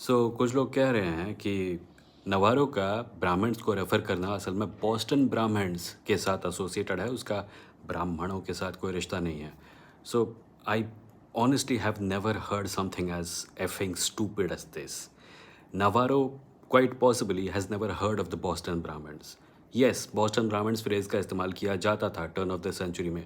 कुछ लोग कह रहे हैं कि नवारो का ब्राह्मण्स को रेफ़र करना असल में बॉस्टन ब्राह्मण्स के साथ एसोसिएटेड है, उसका ब्राह्मणों के साथ कोई रिश्ता नहीं है। सो आई honestly have never heard something as effing stupid as this. Navarro quite possibly has never heard of the Boston Brahmins. Yes, Boston Brahmins phrase का इस्तेमाल किया जाता था टर्न ऑफ द सेंचुरी में,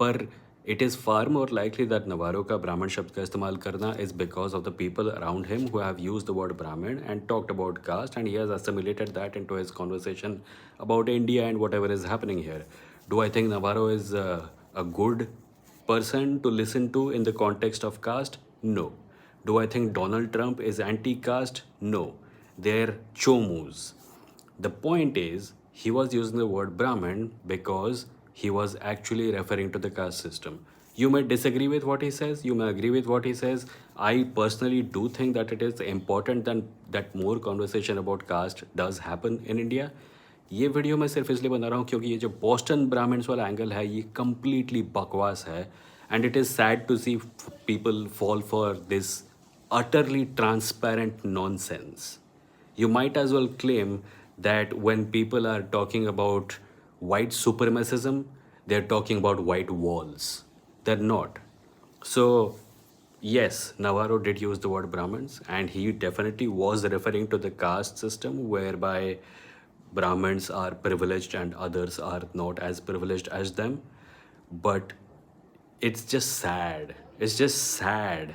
पर it is far more likely that Navarro का ब्राह्मण शब्द का इस्तेमाल करना is because of the people around him who have used the word Brahmin and talked about caste and he has assimilated that into his conversation about India and whatever is happening here. Do I think Navarro is a good person to listen to in the context of caste? No. Do I think Donald Trump is anti-caste? No. They're chomus. The point is, he was using the word Brahmin because he was actually referring to the caste system. You may disagree with what he says, you may agree with what he says. I personally do think that it is important that more conversation about caste does happen in India. ये video मैं सिर्फ इसलिए बना रहा हूँ क्योंकि ये जो बॉस्टन ब्राह्मण्स वाला एंगल है ये कम्प्लीटली बकवास है and it is sad to see people fall for this utterly transparent nonsense. You might as well claim that when people are talking about white supremacism, they're talking about white walls. They're not. So, yes, Navarro did use the word Brahmins, and he definitely was referring to the caste system whereby Brahmins are privileged and others are not as privileged as them. But it's just sad. It's just sad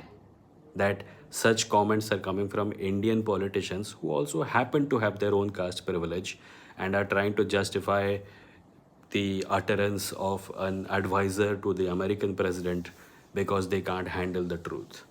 that such comments are coming from Indian politicians who also happen to have their own caste privilege and are trying to justify the utterance of an advisor to the American president because they can't handle the truth.